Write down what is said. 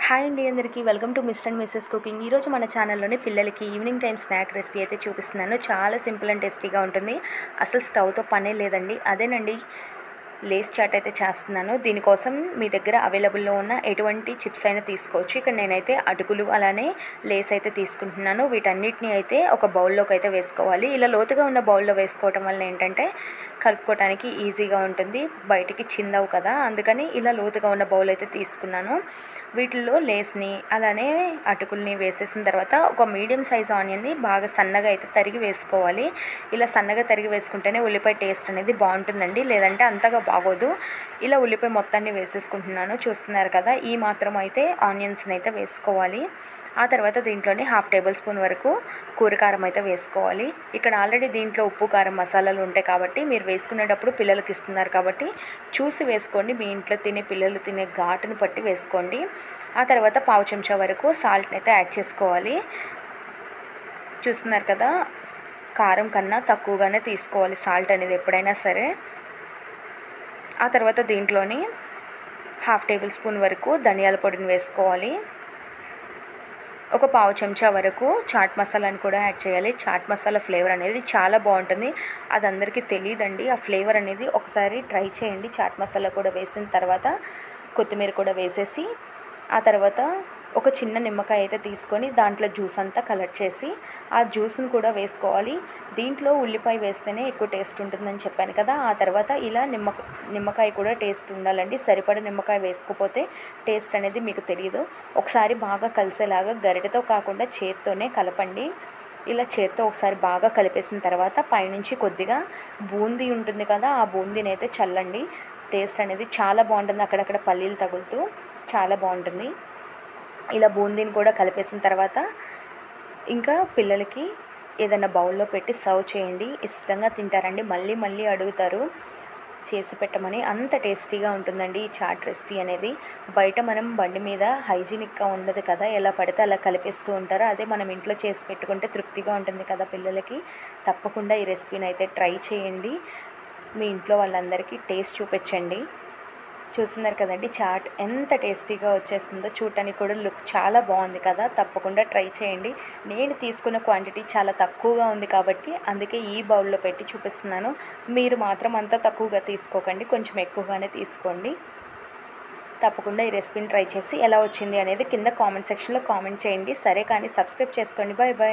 Hi అండి అందరికీ welcome to mister and Mrs cooking. ఈరోజు మన ఛానల్లోనే పిల్లలకి ఈవినింగ్ టైం స్నాక్ రెసిపీ అయితే చూపిస్తున్నాను. చాలా సింపుల్ అండ్ టేస్టీగా ఉంటుంది. అసలు స్టవ్తో పనే లేదండి. అదేనండి లేస్ చాట్ అయితే చేస్తున్నాను. దీనికోసం మీ దగ్గర అవైలబుల్లో ఉన్న ఎటువంటి చిప్స్ అయినా తీసుకోవచ్చు. ఇక్కడ నేనైతే అటుకులు అలానే లేస్ అయితే తీసుకుంటున్నాను. వీటన్నిటిని అయితే ఒక బౌల్లోకి అయితే వేసుకోవాలి. ఇలా లోతుగా ఉన్న బౌల్లో వేసుకోవటం వల్ల ఏంటంటే కలుపుకోవడానికి ఈజీగా ఉంటుంది, బయటికి చిందవు కదా, అందుకని ఇలా లోతుగా ఉన్న బౌల్ అయితే తీసుకున్నాను. వీటిల్లో లేస్ని అలానే అటుకుల్ని వేసేసిన తర్వాత ఒక మీడియం సైజ్ ఆనియన్ని బాగా సన్నగా అయితే తరిగి వేసుకోవాలి. ఇలా సన్నగా తరిగి వేసుకుంటేనే ఉల్లిపాయ టేస్ట్ అనేది బాగుంటుందండి, లేదంటే అంతగా బాగోదు. ఇలా ఉల్లిపాయ మొత్తాన్ని వేసేసుకుంటున్నాను. చూస్తున్నారు కదా, ఈ మాత్రం అయితే ఆనియన్స్ని అయితే వేసుకోవాలి. ఆ తర్వాత దీంట్లోనే 1/2 టేబుల్ స్పూన్ వరకు కూరకారం అయితే వేసుకోవాలి. ఇక్కడ ఆల్రెడీ దీంట్లో ఉప్పు కారం మసాలాలు ఉంటాయి కాబట్టి మీరు వేసుకునేటప్పుడు పిల్లలకి ఇస్తున్నారు కాబట్టి చూసి వేసుకోండి. మీ ఇంట్లో తినే పిల్లలు తినే ఘాటును పట్టి వేసుకోండి. ఆ తర్వాత 1/2 చెంచా వరకు సాల్ట్ని అయితే యాడ్ చేసుకోవాలి. చూస్తున్నారు కదా, కారం కన్నా తక్కువగానే తీసుకోవాలి సాల్ట్ అనేది ఎప్పుడైనా సరే. ఆ తర్వాత దీంట్లోని 1/2 టేబుల్ స్పూన్ వరకు ధనియాల పొడిని వేసుకోవాలి. ఒక 1/2 చెంచా వరకు చాట్ మసాలాని కూడా యాడ్ చేయాలి. చాట్ మసాలా ఫ్లేవర్ అనేది చాలా బాగుంటుంది. అది అందరికీ తెలియదండి. ఆ ఫ్లేవర్ అనేది ఒకసారి ట్రై చేయండి. చాట్ మసాలా కూడా వేసిన తర్వాత కొత్తిమీర కూడా వేసేసి ఆ తర్వాత ఒక చిన్న నిమ్మకాయ అయితే తీసుకొని దాంట్లో జ్యూస్ అంతా కలెక్ట్ చేసి ఆ జ్యూస్ని కూడా వేసుకోవాలి. దీంట్లో ఉల్లిపాయ వేస్తేనే ఎక్కువ టేస్ట్ ఉంటుందని చెప్పాను కదా. ఆ తర్వాత ఇలా నిమ్మకాయ కూడా టేస్ట్ ఉండాలండి. సరిపడ నిమ్మకాయ వేసుకోకపోతే టేస్ట్ అనేది మీకు తెలియదు. ఒకసారి బాగా కలిసేలాగా గరిటెతో కాకుండా చేత్తోనే కలపండి. ఇలా చేత్తో ఒకసారి బాగా కలిపేసిన తర్వాత పైనుంచి కొద్దిగా బూందీ ఉంటుంది కదా, ఆ బూందీని అయితే చల్లండి. టేస్ట్ అనేది చాలా బాగుంటుంది. అక్కడక్కడ పల్లీలు తగులుతూ చాలా బాగుంటుంది. ఇలా బూందీని కూడా కలిపేసిన తర్వాత ఇంకా పిల్లలకి ఏదైనా బౌల్లో పెట్టి సర్వ్ చేయండి. ఇష్టంగా తింటారండి, మళ్ళీ మళ్ళీ అడుగుతారు చేసి పెట్టమని. అంత టేస్టీగా ఉంటుందండి ఈ చాట్ రెసిపీ అనేది. బయట మనం బండి మీద హైజీనిక్గా ఉండదు కదా, ఎలా పడితే అలా కలిపేస్తూ ఉంటారు. అదే మనం ఇంట్లో చేసి పెట్టుకుంటే తృప్తిగా ఉంటుంది కదా పిల్లలకి. తప్పకుండా ఈ రెసిపీని అయితే ట్రై చేయండి. మీ ఇంట్లో వాళ్ళందరికీ టేస్ట్ చూపించండి. చూస్తున్నారు కదండి, చాట్ ఎంత టేస్టీగా వచ్చేస్తుందో. చూడటానికి కూడా లుక్ చాలా బాగుంది కదా. తప్పకుండా ట్రై చేయండి. నేను తీసుకున్న క్వాంటిటీ చాలా తక్కువగా ఉంది కాబట్టి అందుకే ఈ బౌల్లో పెట్టి చూపిస్తున్నాను. మీరు మాత్రం అంత తక్కువగా తీసుకోకండి, కొంచెం ఎక్కువగానే తీసుకోండి. తప్పకుండా ఈ రెసిపీని ట్రై చేసి ఎలా వచ్చింది అనేది కింద కామెంట్ సెక్షన్లో కామెంట్ చేయండి. సరే కానీ సబ్స్క్రైబ్ చేసుకోండి. Bye bye.